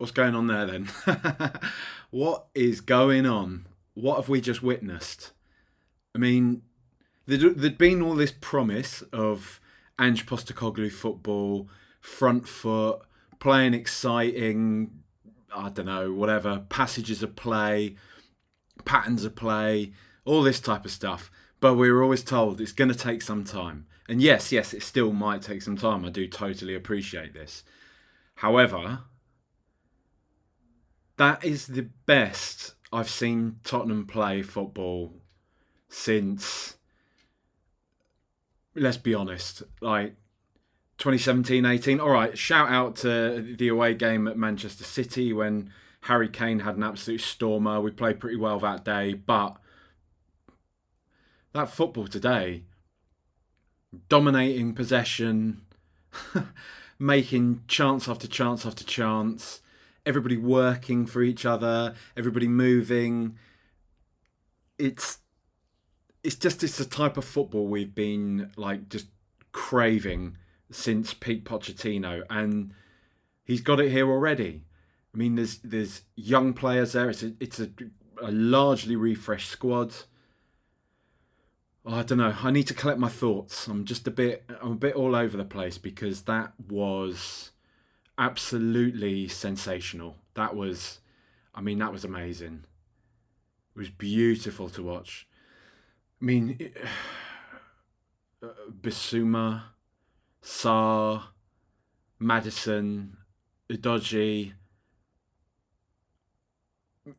What's going on there then? What is going on? What have we just witnessed? I mean, there'd been all this promise of Ange Postecoglou football, front foot, playing exciting, I don't know, whatever, passages of play, patterns of play, all this type of stuff. But we were always told it's going to take some time. And yes, it still might take some time. I do totally appreciate this. However, that is the best I've seen Tottenham play football since, let's be honest, like 2017-18. All right, shout out to the away game at Manchester City when Harry Kane had an absolute stormer. We played pretty well that day, but that football today, dominating possession, making chance after chance after chance, everybody working for each other, everybody moving. It's the type of football we've been like just craving since peak Pochettino, and he's got it here already. I mean, there's young players there. It's a largely refreshed squad. I don't know. I need to collect my thoughts. I'm a bit all over the place because that was absolutely sensational. That was amazing. It was beautiful to watch. I mean, Bissouma, Sarr, Maddison, Udogie,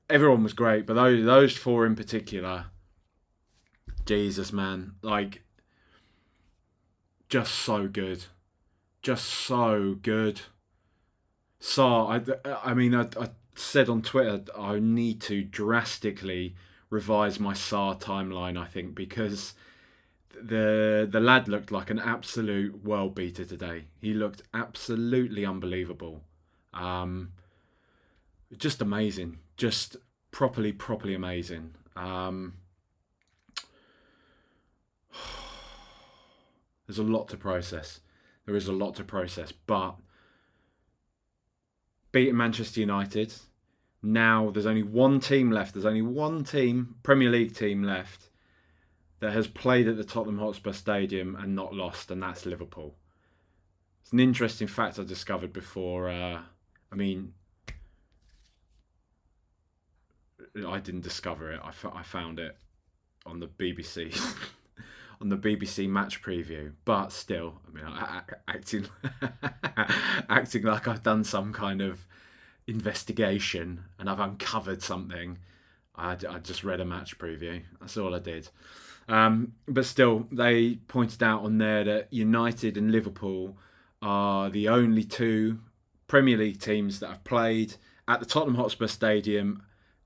everyone was great, but those four in particular, Jesus, man, like, just so good. Just so good. Sarr, I said on Twitter I need to drastically revise my Sarr timeline, I think, because the lad looked like an absolute world beater today. He looked absolutely unbelievable. Just amazing. Just properly amazing. There's a lot to process. There is a lot to process, but beating Manchester United, now there's only one team left. There's only one team, Premier League team left, that has played at the Tottenham Hotspur Stadium and not lost, and that's Liverpool. It's an interesting fact I discovered before. I didn't discover it. I found it on the BBC. On the BBC match preview, but still, acting like I've done some kind of investigation and I've uncovered something. I just read a match preview. That's all I did. But still, they pointed out on there that United and Liverpool are the only two Premier League teams that have played at the Tottenham Hotspur Stadium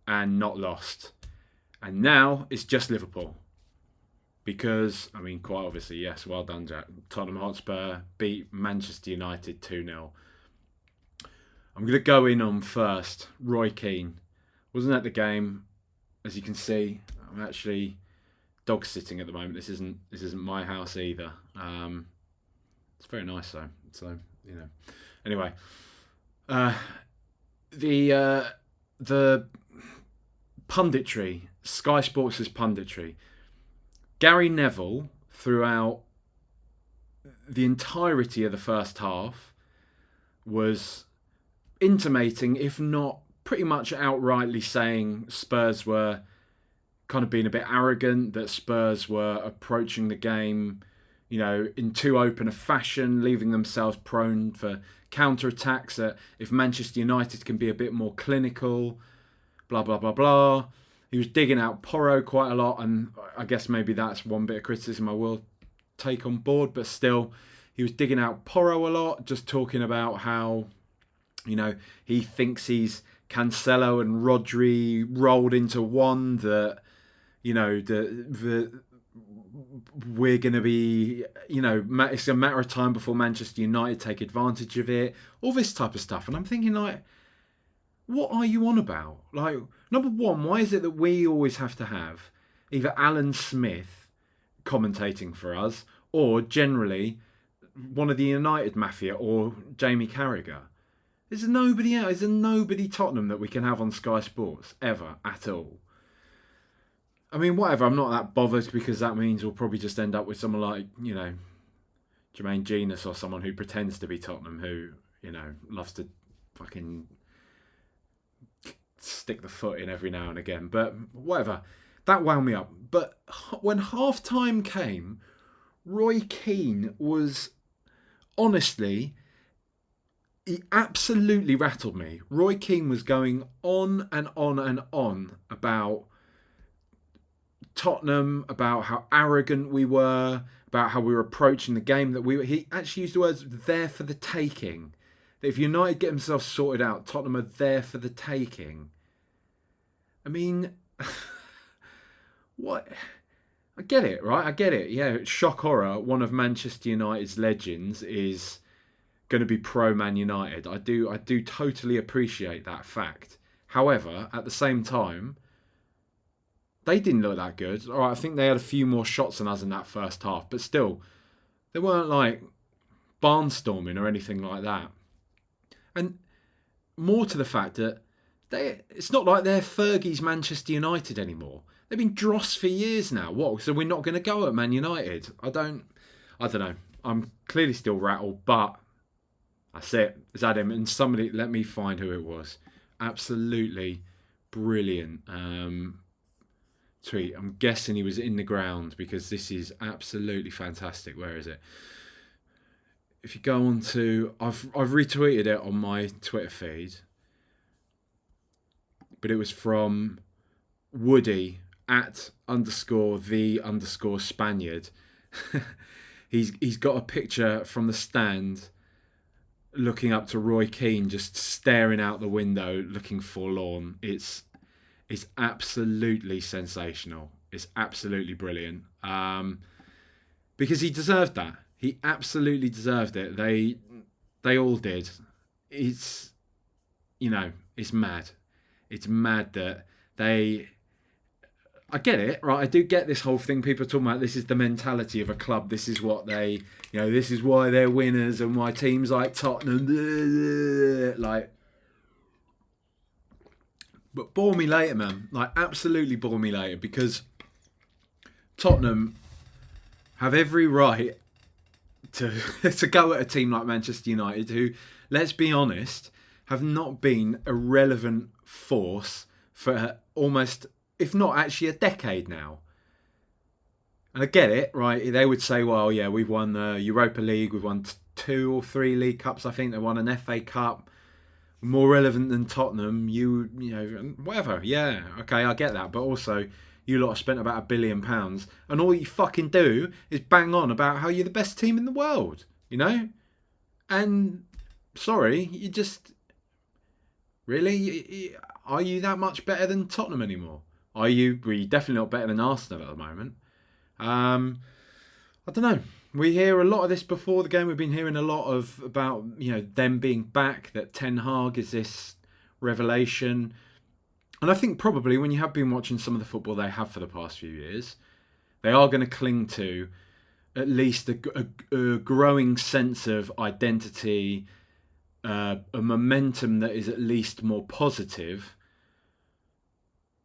and not lost. And now it's just Liverpool. Because, quite obviously, yes, well done, Jack. Tottenham Hotspur beat Manchester United 2-0. I'm going to go in on first. Roy Keane. Wasn't at the game. As you can see, I'm actually dog sitting at the moment. This isn't my house either. It's very nice though. So, Anyway. The punditry. Sky Sports' punditry. Gary Neville, throughout the entirety of the first half, was intimating, if not pretty much outrightly saying, Spurs were kind of being a bit arrogant, that Spurs were approaching the game, in too open a fashion, leaving themselves prone for counter-attacks, that if Manchester United can be a bit more clinical, blah, blah, blah, blah. He was digging out Porro quite a lot, and I guess maybe that's one bit of criticism I will take on board, but still, he was digging out Porro a lot, just talking about how, he thinks he's Cancelo and Rodri rolled into one, that, we're going to be, it's a matter of time before Manchester United take advantage of it, all this type of stuff. And I'm thinking, like, what are you on about? Like, number one, why is it that we always have to have either Alan Smith commentating for us or generally one of the United Mafia or Jamie Carragher? Is there nobody else? Is there nobody Tottenham that we can have on Sky Sports ever at all? I mean, whatever. I'm not that bothered because that means we'll probably just end up with someone like, Jermaine Genius or someone who pretends to be Tottenham, who loves to fucking stick the foot in every now and again. But whatever. That wound me up. But when half time came, Roy Keane was honestly, he absolutely rattled me. Roy Keane was going on and on and on about Tottenham, about how arrogant we were, about how we were approaching the game. He actually used the words "there for the taking." That if United get themselves sorted out, Tottenham are there for the taking. I mean, what? I get it, right? I get it. Yeah, shock horror. One of Manchester United's legends is going to be pro Man United. I do totally appreciate that fact. However, at the same time, they didn't look that good. All right, I think they had a few more shots than us in that first half, but still, they weren't like barnstorming or anything like that. And more to the fact that it's not like they're Fergie's Manchester United anymore. They've been dross for years now. What? So we're not going to go at Man United? I don't know. I'm clearly still rattled, but that's it. Is that him? And somebody, let me find who it was. Absolutely brilliant tweet. I'm guessing he was in the ground because this is absolutely fantastic. Where is it? If you go on to, I've retweeted it on my Twitter feed, but it was from Woody @_the_Spaniard. He's got a picture from the stand looking up to Roy Keane, just staring out the window, looking forlorn. It's absolutely sensational. It's absolutely brilliant. Because he deserved that. He absolutely deserved it. They all did. It's mad. It's mad that they... I get it, right? I do get this whole thing. People are talking about this is the mentality of a club. This is what they, this is why they're winners and why teams like Tottenham, but bore me later, man. Like, absolutely bore me later, because Tottenham have every right to go at a team like Manchester United, who, let's be honest, have not been a relevant force for almost, if not actually a decade now. And I get it, right? They would say, well, yeah, we've won the Europa League, we've won 2 or 3 League Cups, I think they won an FA Cup, more relevant than Tottenham, whatever, yeah, okay, I get that, but also, you lot have spent about £1 billion, and all you fucking do is bang on about how you're the best team in the world, And, sorry, you just... Really? Are you that much better than Tottenham anymore? Well, you're definitely not better than Arsenal at the moment. I don't know. We hear a lot of this before the game. We've been hearing a lot about them being back, that Ten Hag is this revelation. And I think probably when you have been watching some of the football they have for the past few years, they are going to cling to at least a growing sense of identity, a momentum that is at least more positive.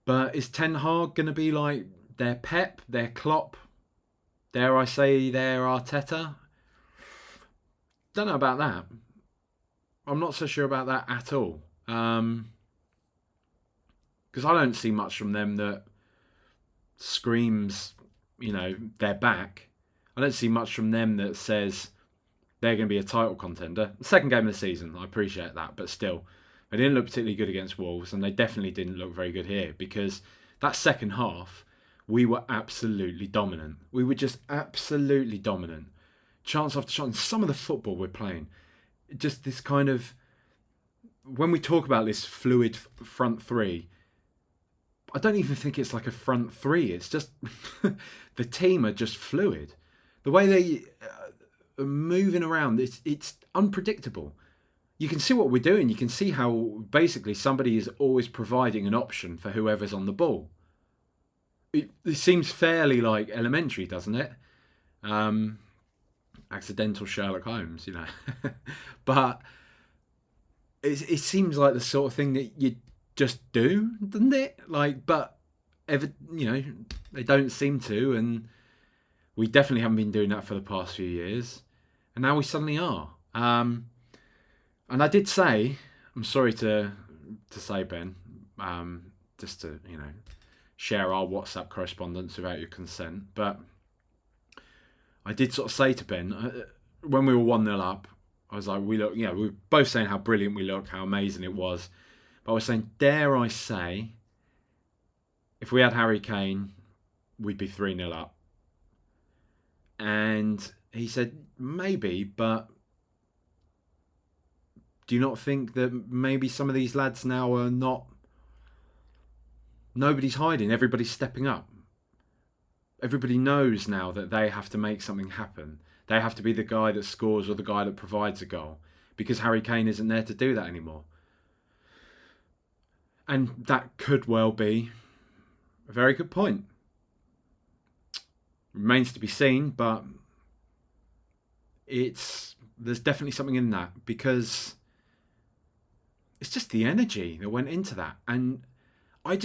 But is Ten Hag going to be like their Pep, their Klopp, dare I say their Arteta? Don't know about that. I'm not so sure about that at all. Because I don't see much from them that screams, they're back. I don't see much from them that says they're going to be a title contender. The second game of the season, I appreciate that, but still, they didn't look particularly good against Wolves, and they definitely didn't look very good here, because that second half, we were absolutely dominant. We were just absolutely dominant. Chance after chance. Some of the football we're playing, just this kind of... When we talk about this fluid front three, I don't even think it's like a front three. It's just... the team are just fluid. The way they are moving around, it's unpredictable. You can see what we're doing. You can see how basically somebody is always providing an option for whoever's on the ball. It seems fairly like elementary, doesn't it? Accidental Sherlock Holmes, But it seems like the sort of thing that you just do, doesn't it? Like, but they don't seem to, and we definitely haven't been doing that for the past few years, and now we suddenly are. And I did say, I'm sorry to say, Ben, just to share our WhatsApp correspondence without your consent, but I did sort of say to Ben when we were 1-0 up, I was like, we were both saying how brilliant we look, how amazing it was. But I was saying, dare I say, if we had Harry Kane, we'd be 3-0 up. And he said, maybe, but do you not think that maybe some of these lads now are not... Nobody's hiding, everybody's stepping up. Everybody knows now that they have to make something happen. They have to be the guy that scores or the guy that provides a goal, because Harry Kane isn't there to do that anymore. And that could well be a very good point. Remains to be seen, but there's definitely something in that, because it's just the energy that went into that. And I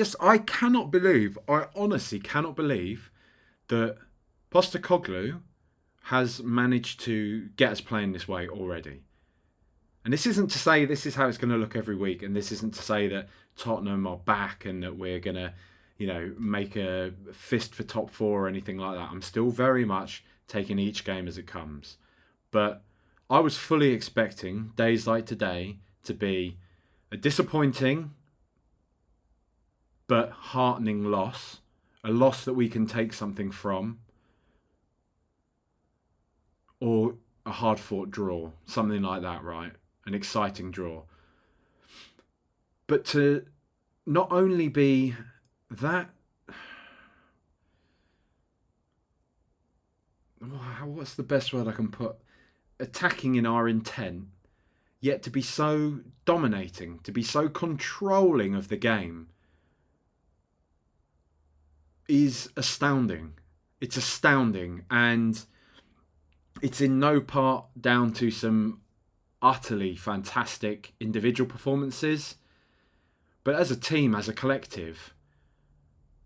honestly cannot believe that Postecoglu has managed to get us playing this way already. And this isn't to say this is how it's going to look every week, and this isn't to say that Tottenham are back and that we're going to, make a fist for top four or anything like that. I'm still very much taking each game as it comes. But I was fully expecting days like today to be a disappointing but heartening loss, a loss that we can take something from, or a hard-fought draw, something like that, right? An exciting draw. But to not only be that... What's the best word I can put? Attacking in our intent, yet to be so dominating, to be so controlling of the game, is astounding. It's astounding, and it's in no part down to some utterly fantastic individual performances, but as a team, as a collective,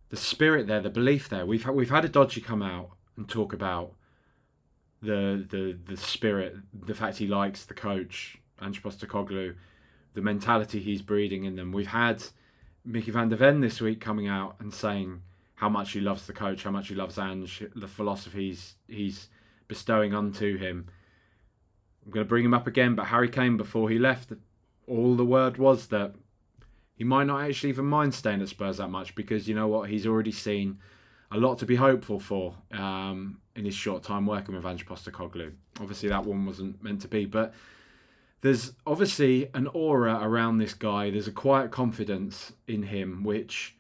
the spirit there, the belief there. We've had Udogie come out and talk about the spirit, the fact he likes the coach, Ange Postecoglou, the mentality he's breeding in them. We've had Mickey van der Ven this week coming out and saying how much he loves the coach, how much he loves Ange, the philosophies he's bestowing onto him. I'm going to bring him up again, but Harry Kane, before he left, all the word was that he might not actually even mind staying at Spurs that much, because you know what, he's already seen a lot to be hopeful for in his short time working with Ange Postecoglou. Obviously that one wasn't meant to be, but there's obviously an aura around this guy. There's a quiet confidence in him, which...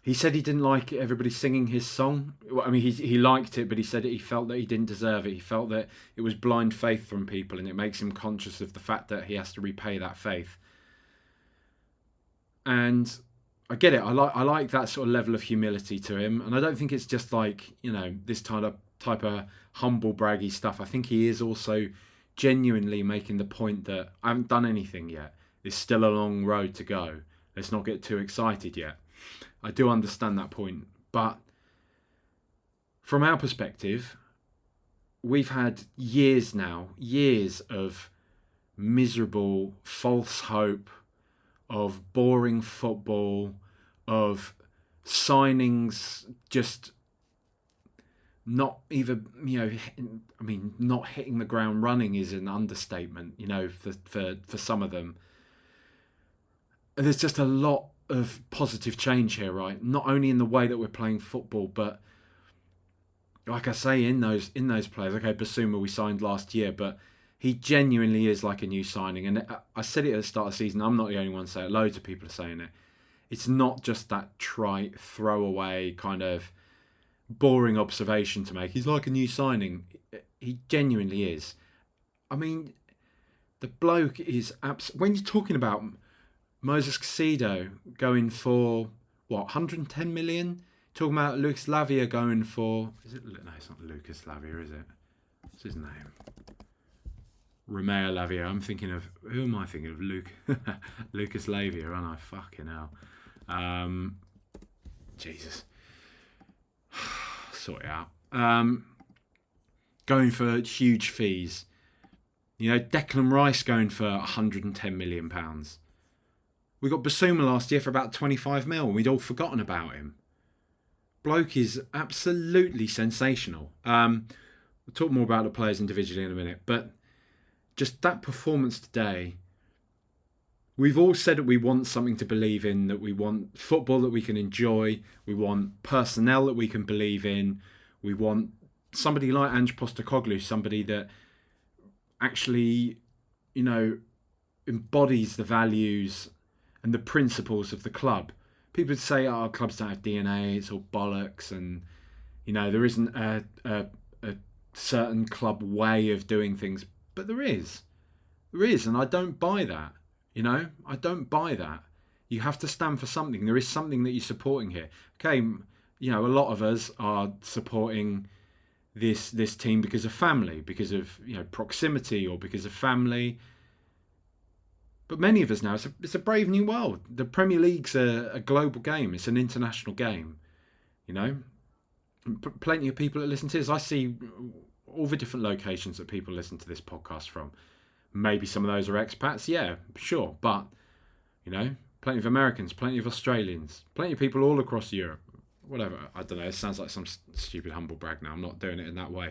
He said he didn't like everybody singing his song. I mean, he liked it, but he said he felt that he didn't deserve it. He felt that it was blind faith from people, and it makes him conscious of the fact that he has to repay that faith. And I get it. I like that sort of level of humility to him, and I don't think it's just like, this type of humble braggy stuff. I think he is also genuinely making the point that I haven't done anything yet. There's still a long road to go. Let's not get too excited yet. I do understand that point, but from our perspective, we've had years of miserable, false hope, of boring football, of signings just not even, not hitting the ground running is an understatement, for some of them. And there's just a lot of positive change here, right? Not only in the way that we're playing football, but like I say, in those players. Okay, Bissouma we signed last year, but he genuinely is like a new signing. And I said it at the start of the season. I'm not the only one saying it. Loads of people are saying it. It's not just that trite, throwaway kind of boring observation to make. He's like a new signing. He genuinely is. I mean, the bloke is when you're talking about Moses Caicedo going for, 110 million? Talking about Lucas Lavia going for... No, it's not Lucas Lavia, is it? What's his name? Romeo Lavia. I'm thinking of, who am I thinking of? Lucas Lavia, aren't I? Fucking hell. Jesus. Sort it out. Going for huge fees. You know, Declan Rice going for £110 million. We got Bissouma last year for about 25 mil. We'd all forgotten about him. Bloke is absolutely sensational. We'll talk more about the players individually in a minute, but just that performance today, we've all said that we want something to believe in, that we want football that we can enjoy, we want personnel that we can believe in, we want somebody like Ange Postecoglou, somebody that actually, you know, embodies the values and the principles of the club. People say, oh, clubs don't have DNA, it's all bollocks, and, you know, there isn't a certain club way of doing things. But there is. There is, and I don't buy that. You know, I don't buy that. You have to stand for something. There is something that you're supporting here. Okay, you know, a lot of us are supporting this team because of family, because of, you know, proximity, or because of family. But many of us now, it's a brave new world. The Premier League's a global game. It's an international game. You know, plenty of people that listen to this. I see all the different locations that people listen to this podcast from. Maybe some of those are expats, yeah, sure. But, you know, plenty of Americans, plenty of Australians, plenty of people all across Europe. Whatever, I don't know, it sounds like some stupid humble brag now. I'm not doing it in that way.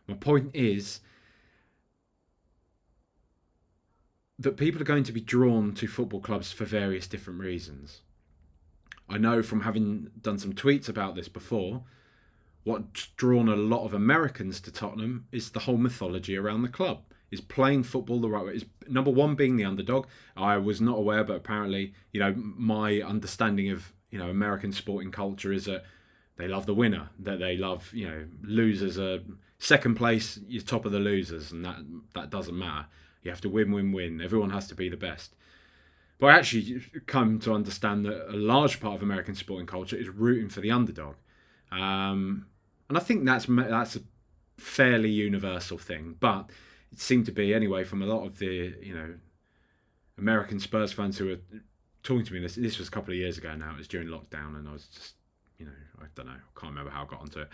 My point is that people are going to be drawn to football clubs for various different reasons. I know from having done some tweets about this before, what's drawn a lot of Americans to Tottenham is the whole mythology around the club, is playing football the right way. Is number one, being the underdog. I was not aware, but apparently, you know, my understanding of, you know, American sporting culture is that they love the winner, that they love, you know, losers are second place, you're top of the losers, and that doesn't matter. You have to win. Everyone has to be the best. But I actually come to understand that a large part of American sporting culture is rooting for the underdog. And I think that's a fairly universal thing, but it seemed to be anyway from a lot of the, you know, American Spurs fans who were talking to me. This was a couple of years ago now. It was during lockdown, and I was just, you know, I don't know, I can't remember how I got onto it.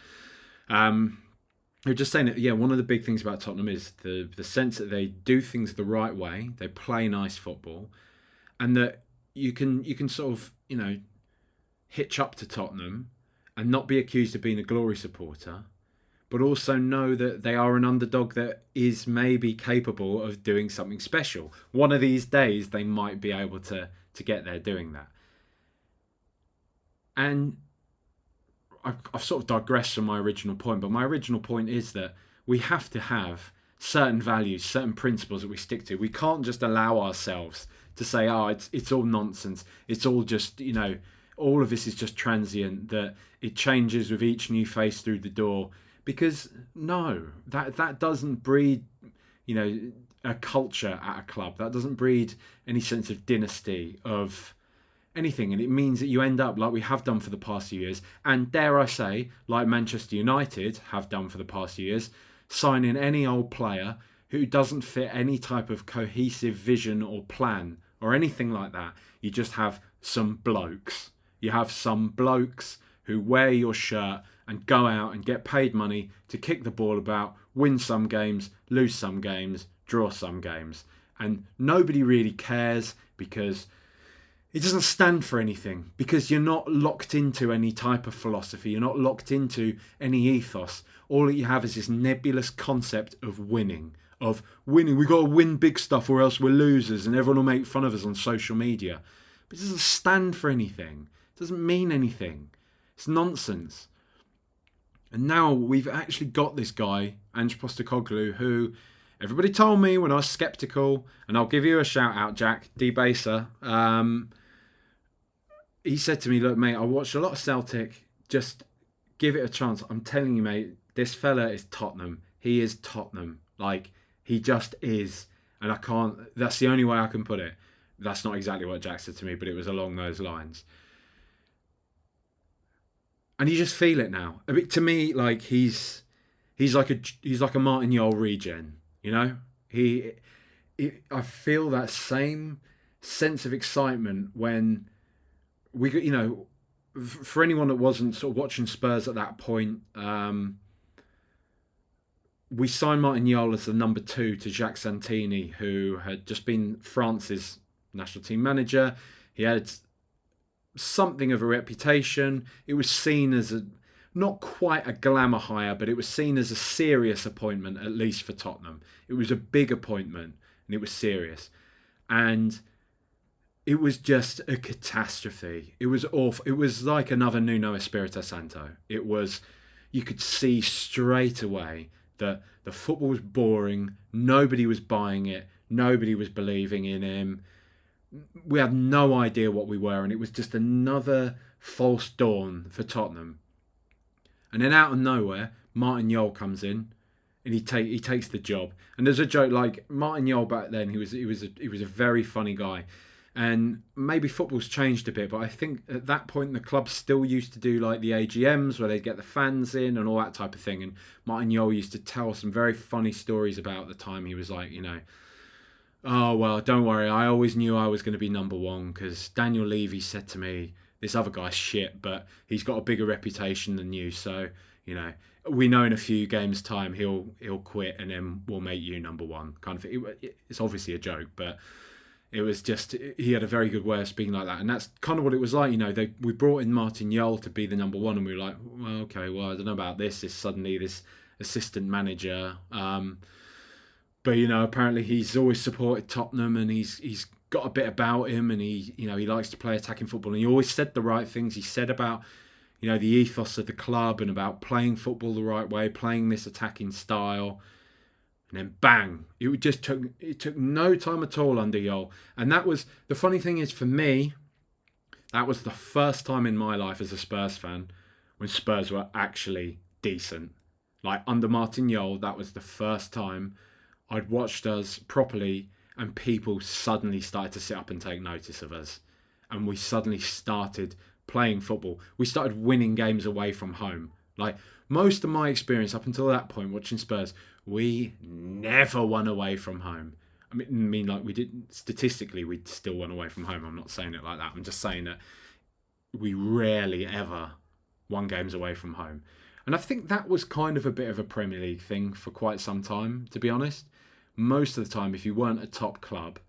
They were just saying that, yeah, one of the big things about Tottenham is the sense that they do things the right way, they play nice football, and that you can sort of, you know, hitch up to Tottenham and not be accused of being a glory supporter, but also know that they are an underdog that is maybe capable of doing something special. One of these days, they might be able to get there doing that. And I've sort of digressed from my original point, but my original point is that we have to have certain values, certain principles that we stick to. We can't just allow ourselves to say, oh, it's all nonsense. It's all just, you know, all of this is just transient, that it changes with each new face through the door. Because no, that doesn't breed, you know, a culture at a club. That doesn't breed any sense of dynasty, of anything. And it means that you end up like we have done for the past few years, and dare I say, like Manchester United have done for the past few years, signing any old player who doesn't fit any type of cohesive vision or plan or anything like that. You just have some blokes. You have some blokes who wear your shirt and go out and get paid money to kick the ball about, win some games, lose some games, draw some games. And nobody really cares because it doesn't stand for anything, because you're not locked into any type of philosophy. You're not locked into any ethos. All that you have is this nebulous concept of winning. We've got to win big stuff or else we're losers and everyone will make fun of us on social media. But it doesn't stand for anything. It doesn't mean anything. It's nonsense. And now we've actually got this guy, Ange Postecoglou, who everybody told me when I was sceptical, and I'll give you a shout out, Jack, Debaser. He said to me, look, mate, I watched a lot of Celtic. Just give it a chance. I'm telling you, mate, this fella is Tottenham. He is Tottenham. Like, he just is. And I can't, that's the only way I can put it. That's not exactly what Jack said to me, but it was along those lines. And you just feel it now. To me, like he's like a Martin Yole regen, you know? I feel that same sense of excitement when we got, for anyone that wasn't sort of watching Spurs at that point, we signed Martin Jol as the number 2 to Jacques Santini, who had just been France's national team manager. He had something of a reputation. It was seen as not quite a glamour hire, but it was seen as a serious appointment, at least for Tottenham. It was a big appointment, and it was serious. And it was just a catastrophe. It was awful. It was like another Nuno Espirito Santo. It was, you could see straight away that the football was boring. Nobody was buying it. Nobody was believing in him. We had no idea what we were, and it was just another false dawn for Tottenham. And then out of nowhere, Martin Jol comes in, and he takes the job. And there's a joke like Martin Jol back then. He was a very funny guy, and maybe football's changed a bit, but I think at that point the club still used to do like the AGMs where they'd get the fans in and all that type of thing. And Martin Jol used to tell some very funny stories about the time he was like, oh, well, don't worry, I always knew I was going to be number 1 because Daniel Levy said to me, this other guy's shit, but he's got a bigger reputation than you. So, we know in a few games' time he'll quit and then we'll make you number 1. Kind of. It's obviously a joke, but it was just, he had a very good way of speaking like that. And that's kind of what it was like. We brought in Martin Jol to be the number 1 and we were like, well, okay, well, I don't know about this. It's suddenly this assistant manager. But, apparently he's always supported Tottenham and he's got a bit about him and he likes to play attacking football. And he always said the right things. He said about, the ethos of the club and about playing football the right way, playing this attacking style. And then bang, it took no time at all under Jol. And that was, the funny thing is for me, that was the first time in my life as a Spurs fan when Spurs were actually decent. Like under Martin Jol, that was the first time I'd watched us properly and people suddenly started to sit up and take notice of us. And we suddenly started playing football. We started winning games away from home. Like most of my experience up until that point watching Spurs, we never won away from home. I mean, like we did statistically, we still won away from home. I'm not saying it like that. I'm just saying that we rarely ever won games away from home. And I think that was kind of a bit of a Premier League thing for quite some time, to be honest. Most of the time, if you weren't a top club,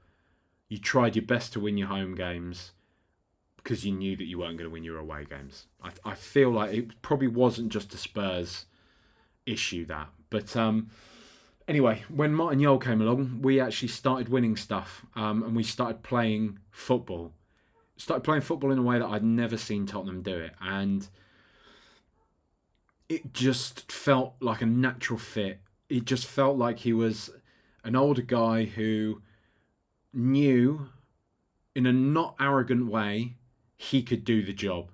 you tried your best to win your home games because you knew that you weren't going to win your away games. I feel like it probably wasn't just a Spurs issue, that. But anyway, when Martin Jol came along, we actually started winning stuff and we started playing football. Started playing football in a way that I'd never seen Tottenham do it. And it just felt like a natural fit. It just felt like he was an older guy who knew, in a not arrogant way, he could do the job.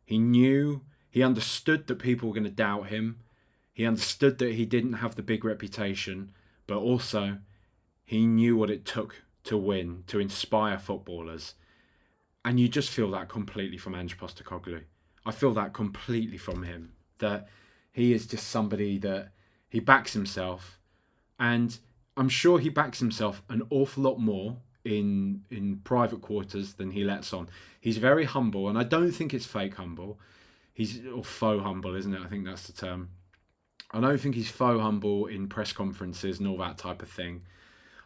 He understood that people were going to doubt him. He understood that he didn't have the big reputation, but also he knew what it took to win, to inspire footballers. And you just feel that completely from Ange Postecoglou. I feel that completely from him, that he is just somebody that he backs himself, and I'm sure he backs himself an awful lot more in private quarters than he lets on. He's very humble, and I don't think it's fake humble. Or faux humble, isn't it? I think that's the term. I don't think he's faux humble in press conferences and all that type of thing.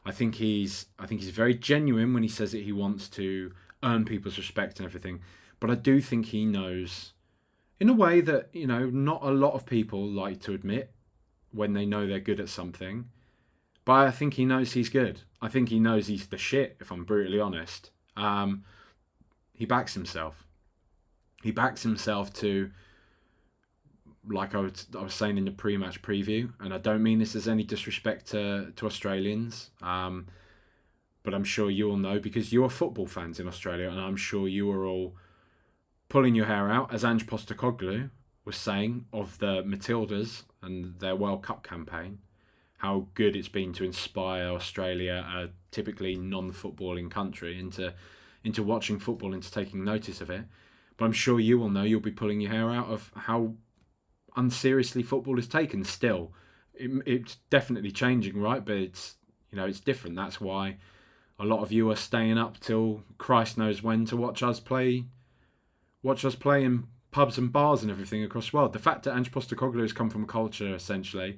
I think he's very genuine when he says that he wants to earn people's respect and everything. But I do think he knows, in a way that, not a lot of people like to admit when they know they're good at something. But I think he knows he's good. I think he knows he's the shit, if I'm brutally honest. He backs himself. He backs himself to, like I was saying in the pre-match preview, and I don't mean this as any disrespect to Australians, but I'm sure you all know, because you are football fans in Australia, and I'm sure you are all pulling your hair out, as Ange Postecoglou was saying of the Matildas and their World Cup campaign, how good it's been to inspire Australia, a typically non-footballing country, into watching football, into taking notice of it. But I'm sure you will know, you'll be pulling your hair out of how unseriously football is taken still. It's definitely changing, right? But it's, It's different. That's why a lot of you are staying up till Christ knows when to watch us play in pubs and bars and everything across the world. The fact that Ange Postecoglou has come from a culture, essentially,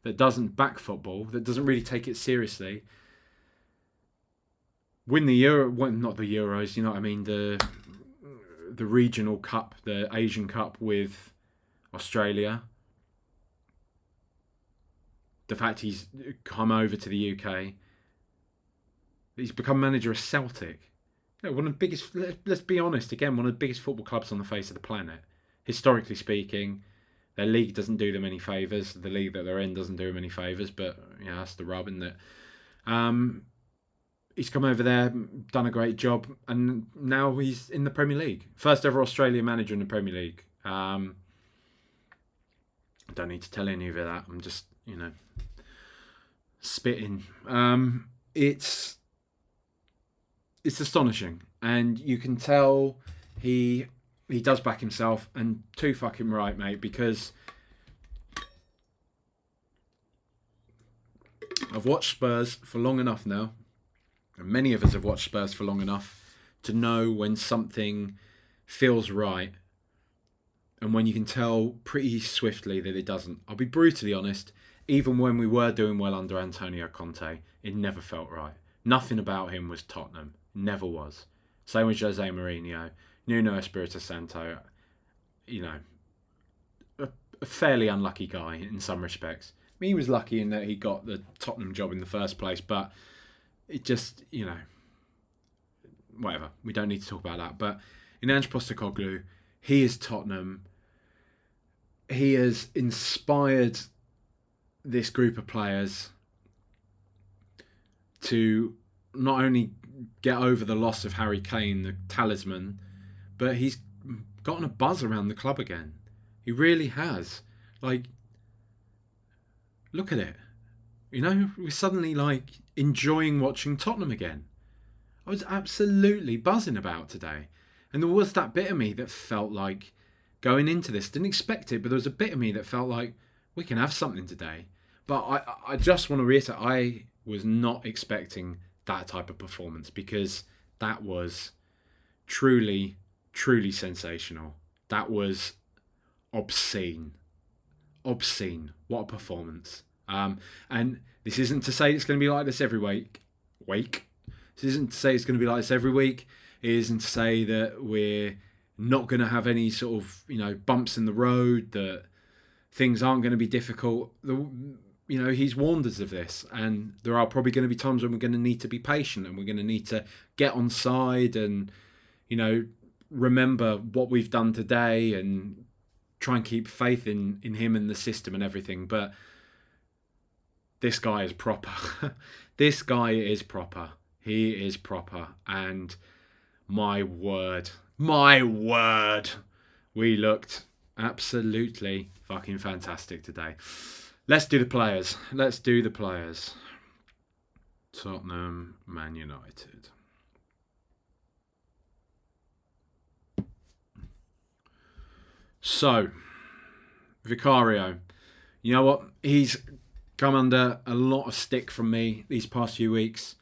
that doesn't back football, that doesn't really take it seriously, win the Euro, well, not the Euros, you know what I mean, the regional cup, the Asian Cup with Australia. The fact he's come over to the UK, he's become manager of Celtic. One of the biggest, let's be honest again, one of the biggest football clubs on the face of the planet. Historically speaking, their league doesn't do them any favours. The league that they're in doesn't do them any favours, but that's the rub, isn't it? He's come over there, done a great job, and now he's in the Premier League. First ever Australian manager in the Premier League. I don't need to tell any of you that. I'm just, spitting. It's astonishing, and you can tell he does back himself, and too fucking right, mate, because I've watched Spurs for long enough now, and many of us have watched Spurs for long enough to know when something feels right and when you can tell pretty swiftly that it doesn't. I'll be brutally honest, even when we were doing well under Antonio Conte, it never felt right. Nothing about him was Tottenham. Never was. Same with Jose Mourinho, Nuno Espirito Santo. A fairly unlucky guy in some respects. I mean, he was lucky in that he got the Tottenham job in the first place, but it just, whatever. We don't need to talk about that. But in Ange Postecoglou, he is Tottenham. He has inspired this group of players to not only get over the loss of Harry Kane, the talisman, but he's gotten a buzz around the club again. He really has. Look at it. We're suddenly enjoying watching Tottenham again. I was absolutely buzzing about today. And there was that bit of me that felt like going into this, didn't expect it, but there was a bit of me that felt like we can have something today. But I just want to reiterate, I was not expecting that type of performance, because that was truly, truly sensational. That was obscene. Obscene. What a performance. And this isn't to say it's going to be like this every week. This isn't to say it's going to be like this every week. It isn't to say that we're not going to have any sort of, bumps in the road, that things aren't going to be difficult. He's warned us of this, and there are probably going to be times when we're going to need to be patient, and we're going to need to get on side and, remember what we've done today and try and keep faith in him and the system and everything. But this guy is proper. This guy is proper. He is proper. And my word, we looked absolutely fucking fantastic today. Let's do the players. Tottenham, Man United. So, Vicario, you know what? He's come under a lot of stick from me these past few weeks.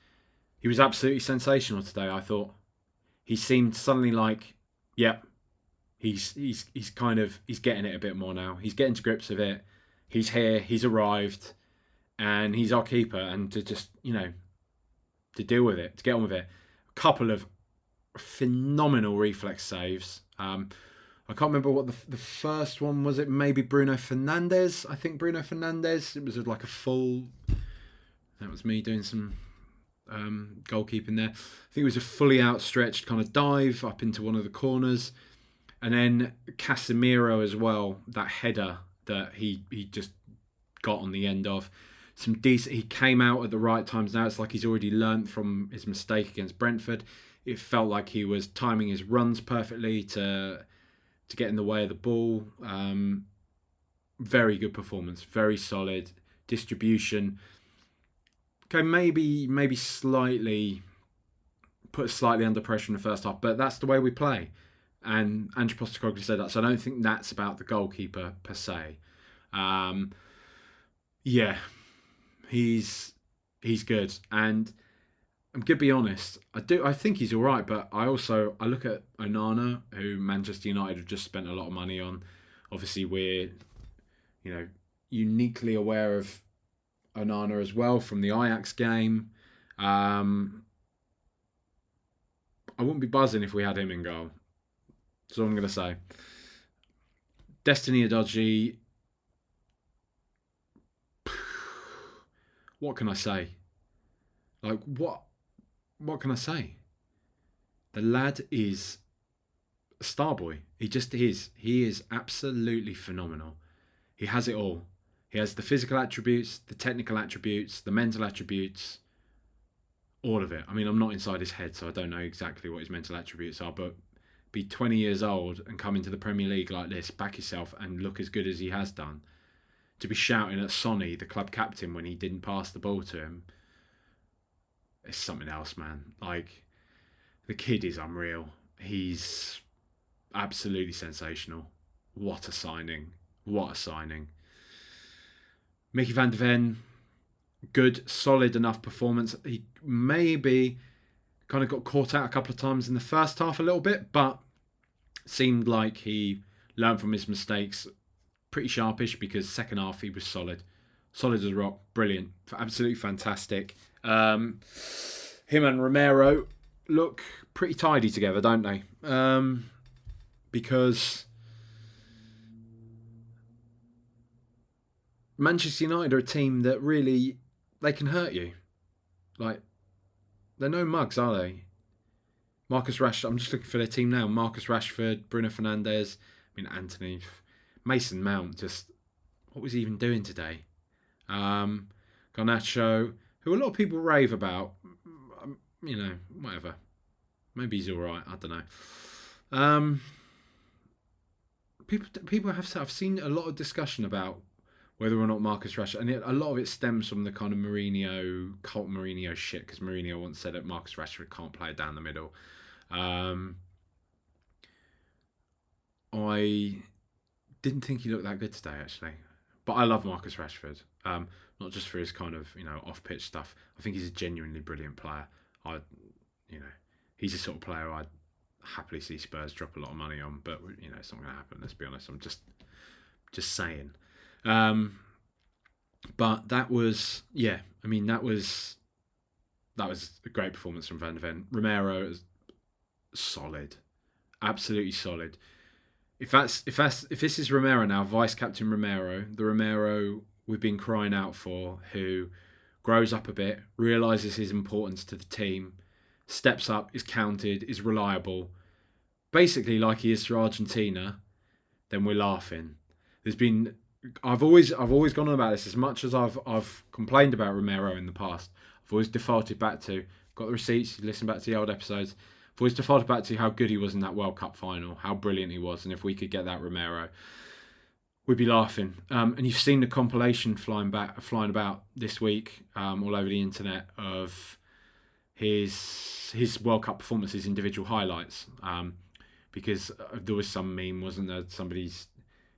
He was absolutely sensational today, I thought. He seemed suddenly he's getting it a bit more now. He's getting to grips with it. He's here, he's arrived, and he's our keeper. And to just, to deal with it, to get on with it. A couple of phenomenal reflex saves. I can't remember what the first one was. It maybe Bruno Fernandes. I think Bruno Fernandes. It was like a full. That was me doing some goalkeeping there. I think it was a fully outstretched kind of dive up into one of the corners, and then Casemiro as well. That header that he just got on the end of. Some decent. He came out at the right times. Now it's like he's already learnt from his mistake against Brentford. It felt like he was timing his runs perfectly to get in the way of the ball. Very good performance, very solid distribution. Okay, maybe slightly under pressure in the first half, but that's the way we play. And Ange Postecoglou said that, so I don't think that's about the goalkeeper per se. He's He's good, and I'm gonna be honest. I think he's all right, but I look at Onana, who Manchester United have just spent a lot of money on. Obviously, we're you know uniquely aware of Onana as well from the Ajax game. I wouldn't be buzzing if we had him in goal. That's all I'm gonna say. Destiny Udogie. What can I say? Like what? What can I say? The lad is a star boy. He just is. He is absolutely phenomenal. He has it all. He has the physical attributes, the technical attributes, the mental attributes, all of it. I mean, I'm not inside his head, so I don't know exactly what his mental attributes are, but be 20 years old and come into the Premier League like this, back yourself and look as good as he has done. To be shouting at Sonny, the club captain, when he didn't pass the ball to him, it's something else, man. Like, the kid is unreal. He's absolutely sensational. What a signing. What a signing. Mickey van de Ven, good, solid enough performance. He maybe kind of got caught out a couple of times in the first half a little bit, but seemed like he learned from his mistakes. Pretty sharpish, because second half he was solid. Solid as a rock. Brilliant. Absolutely fantastic. Him and Romero look pretty tidy together, don't they? Because Manchester United are a team that really, they can hurt you. Like, they're no mugs, are they? Marcus Rashford, I'm just looking for their team now. Marcus Rashford, Bruno Fernandes, Anthony, Mason Mount, just, what was he even doing today? Garnacho, who a lot of people rave about. Whatever. Maybe he's all right. I don't know. People have. I've seen a lot of discussion about whether or not Marcus Rashford, and a lot of it stems from the kind of cult Mourinho shit, because Mourinho once said that Marcus Rashford can't play down the middle. I didn't think he looked that good today, actually. But I love Marcus Rashford. Not just for his kind of, off-pitch stuff. I think he's a genuinely brilliant player. He's the sort of player I'd happily see Spurs drop a lot of money on. But, it's not going to happen, let's be honest. I'm just saying. But that was, that was a great performance from Van de Ven. Romero is solid. Absolutely solid. If this is Romero now, Vice Captain Romero, the Romero we've been crying out for, who grows up a bit, realises his importance to the team, steps up, is counted, is reliable, basically like he is for Argentina, then we're laughing. I've always gone on about this. As much as I've complained about Romero in the past, I've always defaulted back to, got the receipts, listen back to the old episodes, I've always defaulted back to how good he was in that World Cup final, how brilliant he was, and if we could get that Romero, we'd be laughing. And you've seen the compilation flying about this week all over the internet of his World Cup performances, individual highlights. Because there was some meme, wasn't there? Somebody's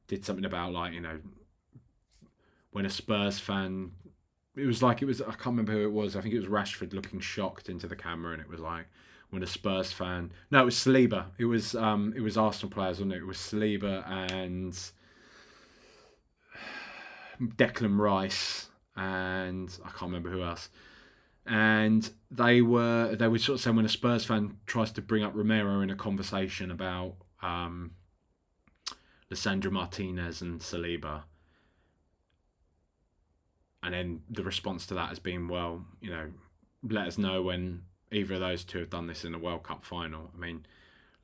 did something about, like, when a Spurs fan, I can't remember who it was. I think it was Rashford looking shocked into the camera, and it was like, when a Spurs fan, no, it was Saliba. It was Arsenal players, wasn't it? It was Saliba and Declan Rice, and I can't remember who else. And they were sort of saying, when a Spurs fan tries to bring up Romero in a conversation about Lisandro Martinez and Saliba, and then the response to that has been, well, let us know when either of those two have done this in a World Cup final. I mean,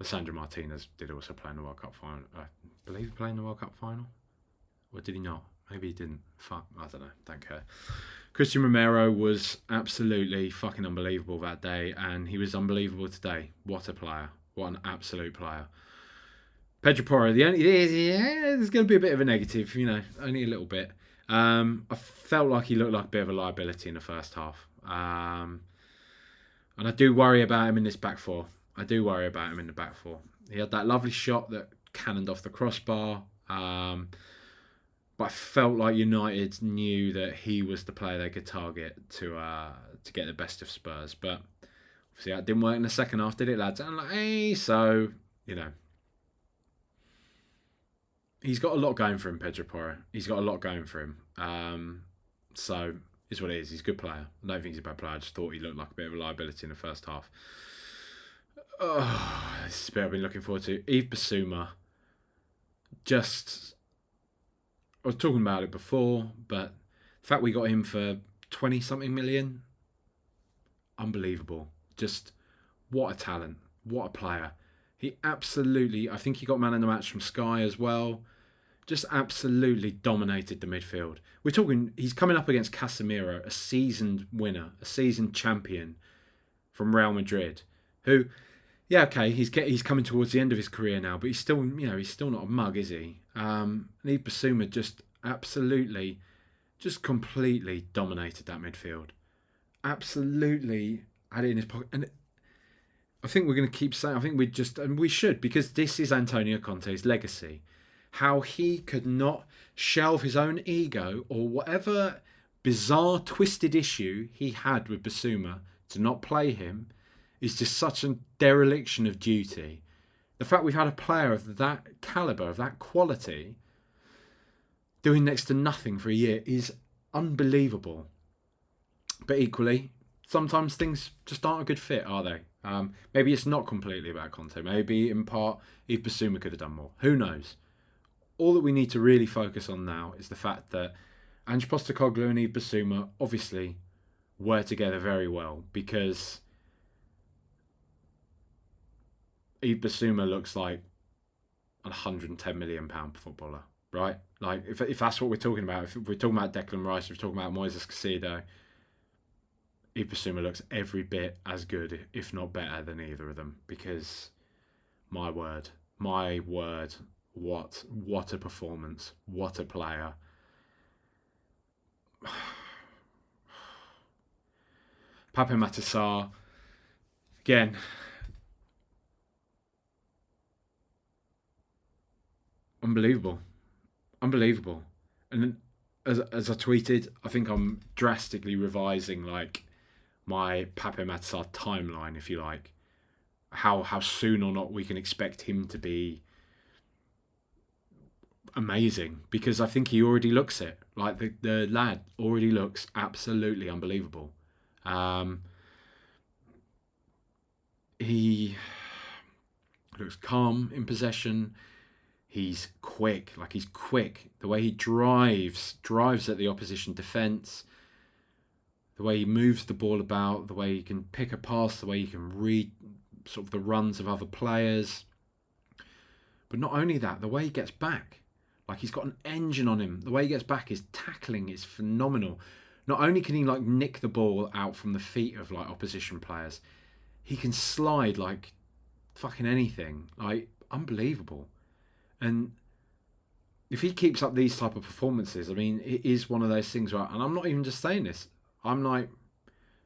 Lisandro Martinez did also play in the World Cup final. I believe he played in the World Cup final. Or did he not? Maybe he didn't. Fuck, I don't know. Don't care. Christian Romero was absolutely fucking unbelievable that day, and he was unbelievable today. What a player. What an absolute player. Pedro Porro, there's going to be a bit of a negative, only a little bit. I felt like he looked like a bit of a liability in the first half. And I do worry about him in this back four. He had that lovely shot that cannoned off the crossbar. But I felt like United knew that he was the player they could target to get the best of Spurs. But obviously that didn't work in the second half, did it, lads? And I'm like, hey, so you know, he's got a lot going for him, Pedro Porro. He's got a lot going for him. So it's what it is. He's a good player. I don't think he's a bad player. I just thought he looked like a bit of a liability in the first half. Oh, this is a bit I've been looking forward to. Yves Bissouma. Just, I was talking about it before, but the fact we got him for 20 something million, unbelievable. Just what a talent. What a player. He absolutely, I think he got man of the match from Sky as well. Just absolutely dominated the midfield. We're talking, he's coming up against Casemiro, a seasoned winner, a seasoned champion from Real Madrid, who, yeah, okay, he's coming towards the end of his career now, but he's still, he's still not a mug, is he? And Yves Bissouma just absolutely, just completely dominated that midfield. Absolutely had it in his pocket. And I think we're going to keep saying, I think we should, because this is Antonio Conte's legacy. How he could not shelve his own ego or whatever bizarre, twisted issue he had with Bissouma to not play him is just such a dereliction of duty. The fact we've had a player of that calibre, of that quality, doing next to nothing for a year is unbelievable. But equally, sometimes things just aren't a good fit, are they? Maybe it's not completely about Conte. Maybe in part, Yves Bissouma could have done more. Who knows? All that we need to really focus on now is the fact that Ange Postecoglou and Yves Bissouma obviously were together very well, because Yves Bissouma looks like a £110 million footballer, right? Like, if that's what we're talking about, if we're talking about Declan Rice, if we're talking about Moises Caicedo, Yves Bissouma looks every bit as good, if not better, than either of them. Because, my word, what a performance, what a player. Pape Matar, again, unbelievable. And as I tweeted, I think I'm drastically revising like my Pape Matar timeline, if you like. How soon or not we can expect him to be amazing, because I think he already looks it. Like the lad already looks absolutely unbelievable. He looks calm in possession. He's quick. The way he drives at the opposition defence. The way he moves the ball about. The way he can pick a pass. The way he can read sort of the runs of other players. But not only that, the way he gets back. Like, he's got an engine on him. The way he gets back, his tackling is phenomenal. Not only can he like nick the ball out from the feet of like opposition players, he can slide like fucking anything. Like, unbelievable. And if he keeps up these type of performances, I mean, it is one of those things where, and I'm not even just saying this, I'm like,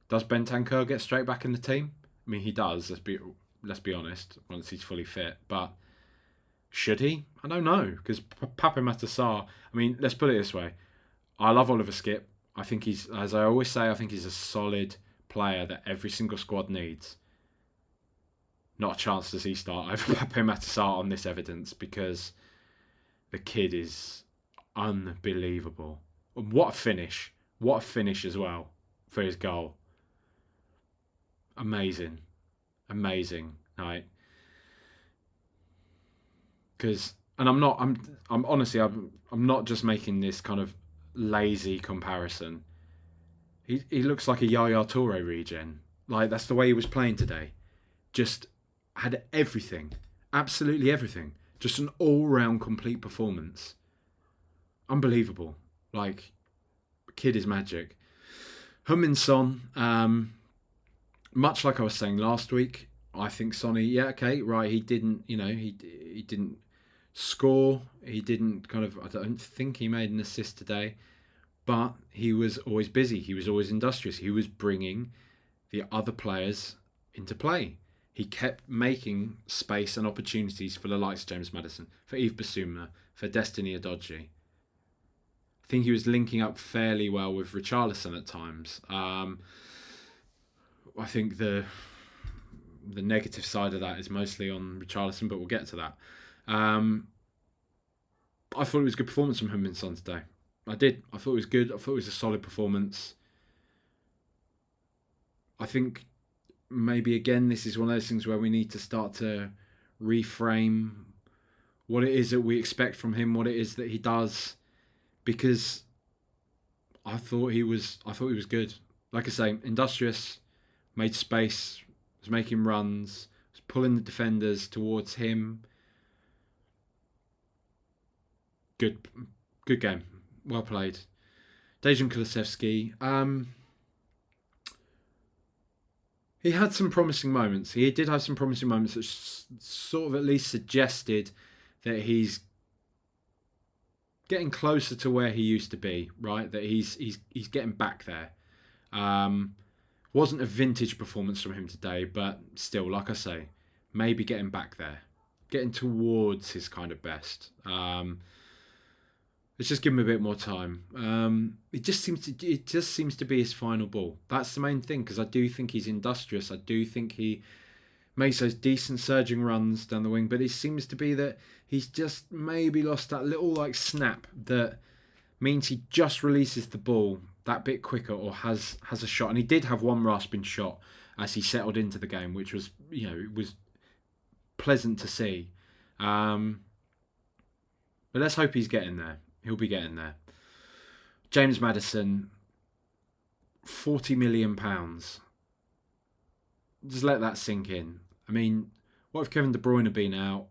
does Bentancur get straight back in the team? I mean, he does, let's be honest, once he's fully fit. But should he? I don't know, because Pape Matar, I mean, let's put it this way. I love Oliver Skipp. I think he's, as I always say, I think he's a solid player that every single squad needs. Not a chance does he start over Pape Matar on this evidence, because the kid is unbelievable. What a finish. What a finish as well for his goal. Amazing. Right? Because, and I'm honestly, I'm not just making this kind of lazy comparison. He looks like a Yaya Toure regen. Like, that's the way he was playing today. Just had everything. Absolutely everything. Just an all-round complete performance. Unbelievable. Like, kid is magic. Heung-min Son, much like I was saying last week, I think Sonny, yeah, okay, right, he didn't, he didn't score. He didn't I don't think he made an assist today, but he was always busy. He was always industrious. He was bringing the other players into play. He kept making space and opportunities for the likes of James Maddison, for Yves Bissouma, for Destiny Udogie. think he was linking up fairly well with Richarlison at times. I think the negative side of that is mostly on Richarlison, but we'll get to that. I thought it was a good performance from him Son today. I did. I thought it was good. I thought it was a solid performance. I think maybe again this is one of those things where we need to start to reframe what it is that we expect from him, what it is that he does, because I thought he was good. Like I say, industrious, made space, was making runs, was pulling the defenders towards him. Good game. Well played. Dejan Kulusevski. He had some promising moments. He did have some promising moments that sort of at least suggested that he's getting closer to where he used to be, right? That he's getting back there. Wasn't a vintage performance from him today, but still, like I say, maybe getting back there. Getting towards his kind of best. Let's just give him a bit more time. It just seems to be his final ball. That's the main thing, because I do think he's industrious. I do think he makes those decent surging runs down the wing, but it seems to be that he's just maybe lost that little like snap that means he just releases the ball that bit quicker or has a shot. And he did have one rasping shot as he settled into the game, which was, it was pleasant to see. But let's hope he's getting there. He'll be getting there. James Maddison, £40 million. Just let that sink in. I mean, what if Kevin De Bruyne had been out,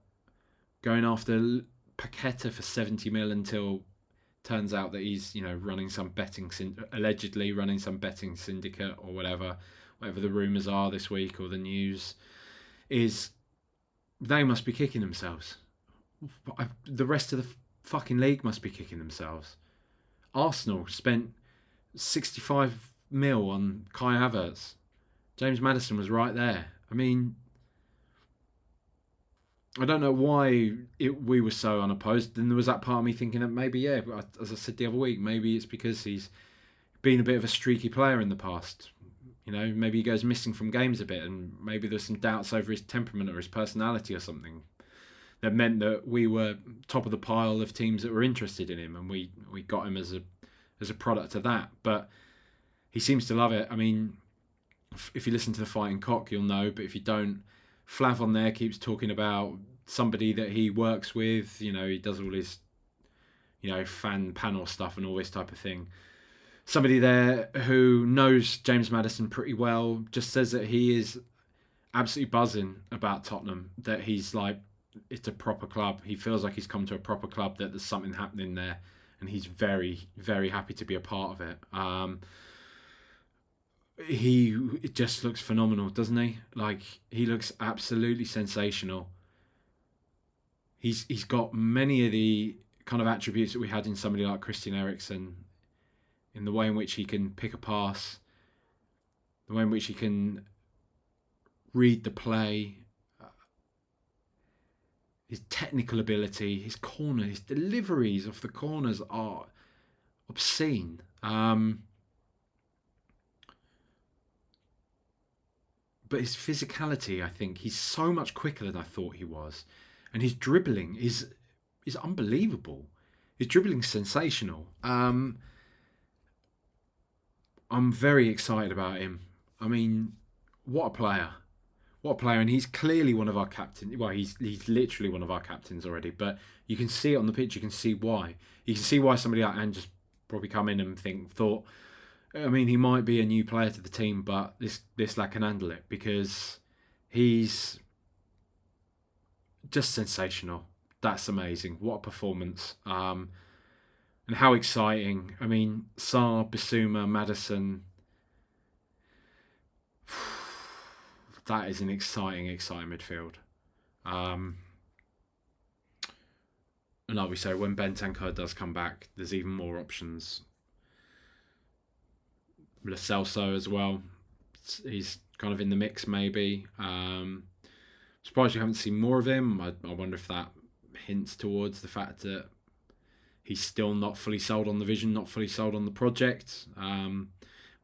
going after Paqueta for 70 mil until turns out that he's, running some allegedly running some betting syndicate or whatever the rumours are this week or the news, is they must be kicking themselves. The rest of the fucking league must be kicking themselves. Arsenal spent 65 mil on Kai Havertz. James Maddison was right there. I mean, I don't know why we were so unopposed. Then there was that part of me thinking that maybe, as I said the other week, maybe it's because he's been a bit of a streaky player in the past. Maybe he goes missing from games a bit, and maybe there's some doubts over his temperament or his personality or something that meant that we were top of the pile of teams that were interested in him, and we got him as a product of that. But he seems to love it. I mean, if you listen to the Fighting Cock, you'll know, but if you don't, Flav on there keeps talking about somebody that he works with. He does all his, fan panel stuff and all this type of thing. Somebody there who knows James Maddison pretty well just says that he is absolutely buzzing about Tottenham, that he's like, it's a proper club. He feels like he's come to a proper club, that there's something happening there, and he's very, very happy to be a part of it. It just looks phenomenal, doesn't he? Like, he looks absolutely sensational. He's got many of the kind of attributes that we had in somebody like Christian Eriksen, in the way in which he can pick a pass, the way in which he can read the play, his technical ability, his deliveries off the corners are obscene. But his physicality, I think, he's so much quicker than I thought he was. And his dribbling is unbelievable. His dribbling is sensational. I'm very excited about him. I mean, what a player. What a player. And he's clearly one of our captains. Well, he's literally one of our captains already. But you can see it on the pitch. You can see why. You can see why somebody like Ange just probably come in and thought, I mean, he might be a new player to the team, but this lad can handle it, because he's just sensational. That's amazing. What a performance. And how exciting. I mean, Sarr, Bissouma, Maddison. That is an exciting midfield. And like we say, when Bentancur does come back, there's even more options. Lo Celso as well. He's kind of in the mix, maybe. Surprised we haven't seen more of him. I wonder if that hints towards the fact that he's still not fully sold on the vision, not fully sold on the project.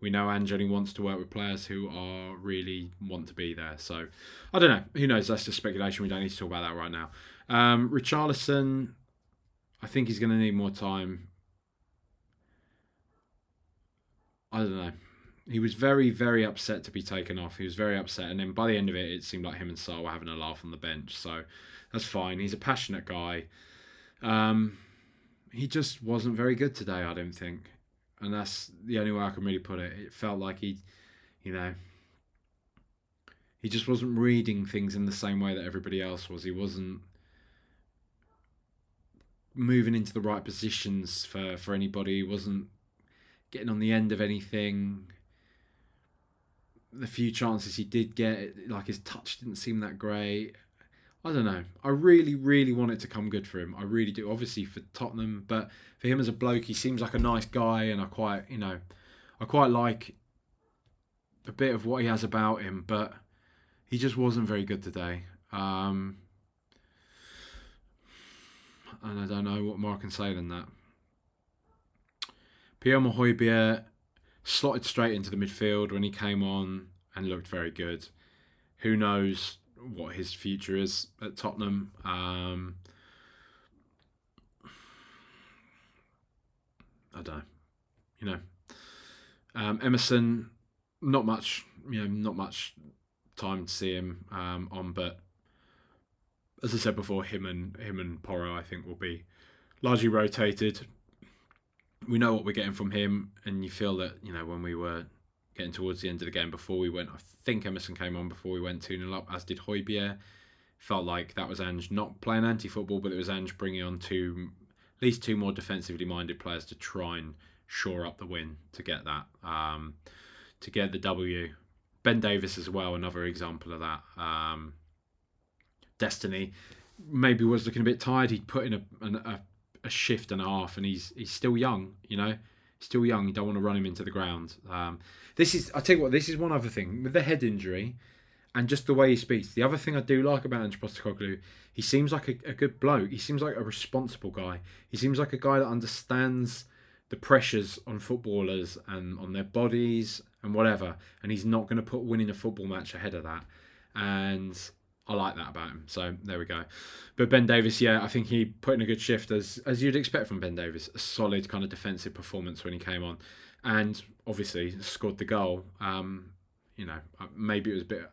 We know Ange only wants to work with players who are really want to be there. So, I don't know. Who knows? That's just speculation. We don't need to talk about that right now. Richarlison, I think he's going to need more time. I don't know. He was very, very upset to be taken off. He was very upset. And then by the end of it, it seemed like him and Sarr were having a laugh on the bench. So that's fine. He's a passionate guy. He just wasn't very good today, I don't think. And that's the only way I can really put it. It felt like he just wasn't reading things in the same way that everybody else was. He wasn't moving into the right positions for anybody. He wasn't getting on the end of anything. The few chances he did get, like his touch didn't seem that great. I don't know. I really, really want it to come good for him. I really do. Obviously for Tottenham, but for him as a bloke, he seems like a nice guy, and I quite like a bit of what he has about him, but he just wasn't very good today. And I don't know what more I can say than that. Pierre Højbjerg slotted straight into the midfield when he came on and looked very good. Who knows what his future is at Tottenham? I don't know. Emerson, not much time to see him on, but as I said before, him and Porro, I think, will be largely rotated. We know what we're getting from him, and you feel that, when we were getting towards the end of the game before we went, I think Emerson came on before we went 2-0 up, as did Højbjerg. Felt like that was Ange not playing anti-football, but it was Ange bringing on at least two more defensively minded players to try and shore up the win to get that, to get the W. Ben Davies as well, another example of that. Destiny maybe was looking a bit tired. He'd put in a shift and a half, and he's still young, still young. You don't want to run him into the ground. I tell you what, this is one other thing with the head injury and just the way he speaks. The other thing I do like about Ange Postecoglou, he seems like a good bloke. He seems like a responsible guy. He seems like a guy that understands the pressures on footballers and on their bodies and whatever, and he's not going to put winning a football match ahead of that. And I like that about him. So there we go. But Ben Davies, I think he put in a good shift as you'd expect from Ben Davies. A solid kind of defensive performance when he came on, and obviously scored the goal. Maybe it was a bit.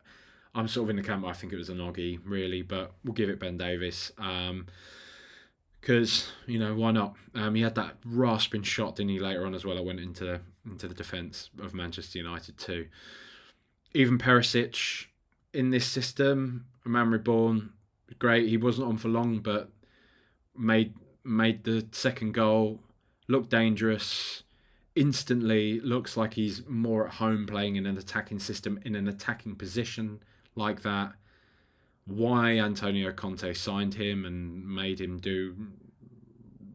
I'm sort of in the camp. I think it was an Udogie, really, but we'll give it Ben Davies because why not? He had that rasping shot, didn't he, later on as well? I went into the defence of Manchester United too. Even Perisic in this system, a man reborn, great. He wasn't on for long, but made the second goal, looked dangerous. Instantly looks like he's more at home playing in an attacking system, in an attacking position like that. Why Antonio Conte signed him and made him do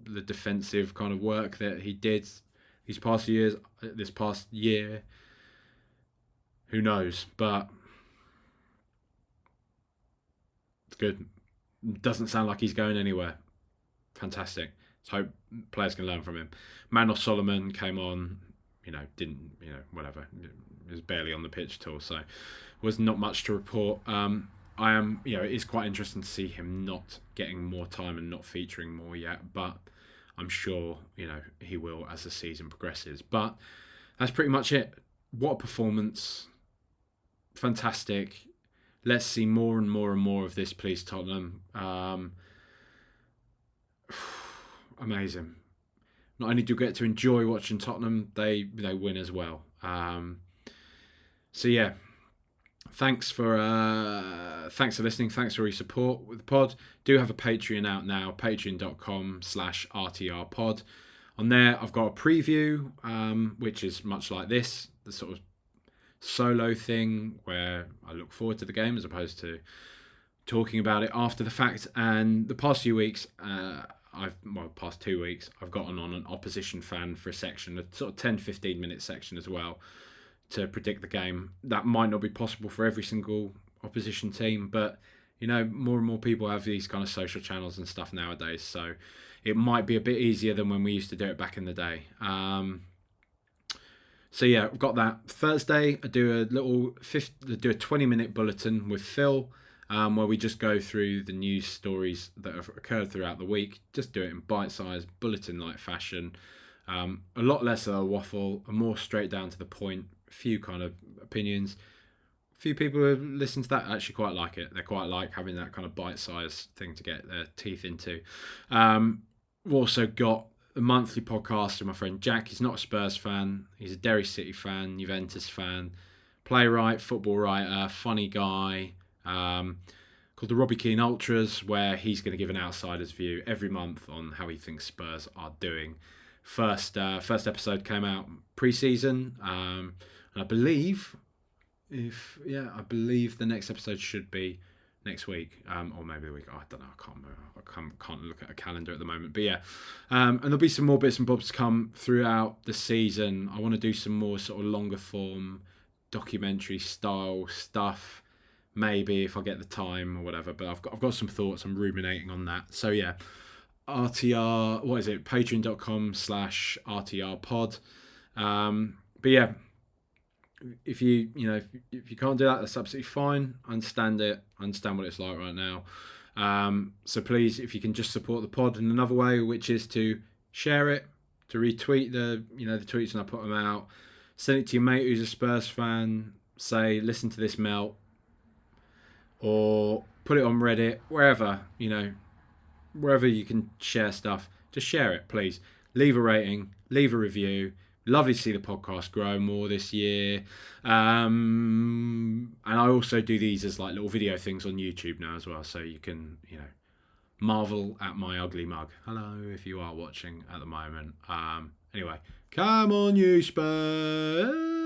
the defensive kind of work that he did this past year, who knows? But it's good. Doesn't sound like he's going anywhere. Fantastic. So hope players can learn from him. Manos Solomon came on, whatever. He was barely on the pitch at all, so was not much to report. It is quite interesting to see him not getting more time and not featuring more yet, but I'm sure, he will as the season progresses. But that's pretty much it. What a performance. Fantastic. Let's see more and more and more of this, please, Tottenham. Amazing. Not only do you get to enjoy watching Tottenham, they win as well. Thanks for listening. Thanks for your support with the pod. Do have a Patreon out now, patreon.com/RTRpod. On there, I've got a preview, which is much like this, the sort of solo thing where I look forward to the game as opposed to talking about it after the fact. And the past few weeks, past 2 weeks, I've gotten on an opposition fan for a section, a sort of 10-15 minute section as well, to predict the game. That might not be possible for every single opposition team, but more and more people have these kind of social channels and stuff nowadays, so it might be a bit easier than when we used to do it back in the day. So yeah, I've got that. Thursday, I do a 20-minute bulletin with Phil, where we just go through the news stories that have occurred throughout the week. Just do it in bite-sized, bulletin-like fashion. A lot less of a waffle, a more straight down to the point, a few kind of opinions. A few people who listen to that actually quite like it. They quite like having that kind of bite-sized thing to get their teeth into. We've also got a monthly podcast with my friend Jack. He's not a Spurs fan. He's a Derry City fan, Juventus fan, playwright, football writer, funny guy, called the Robbie Keane Ultras, where he's going to give an outsider's view every month on how he thinks Spurs are doing. First episode came out pre-season, and I believe the next episode should be next week, or maybe a week. I don't know. I can't remember. I can't look at a calendar at the moment. But yeah, and there'll be some more bits and bobs to come throughout the season. I want to do some more sort of longer form documentary style stuff, maybe if I get the time or whatever. But I've got some thoughts. I'm ruminating on that. So yeah, RTR. What is it? Patreon.com/RTR pod. But yeah. If you can't do that, that's absolutely fine. I understand it. I understand what it's like right now. So please, if you can just support the pod in another way, which is to share it, to retweet the tweets when I put them out, send it to your mate who's a Spurs fan. Say, listen to this melt, or put it on Reddit, wherever you can share stuff. Just share it, please. Leave a rating, leave a review. Lovely to see the podcast grow more this year. And I also do these as like little video things on YouTube now as well. So you can, marvel at my ugly mug. Hello, if you are watching at the moment. Anyway, come on you Spurs.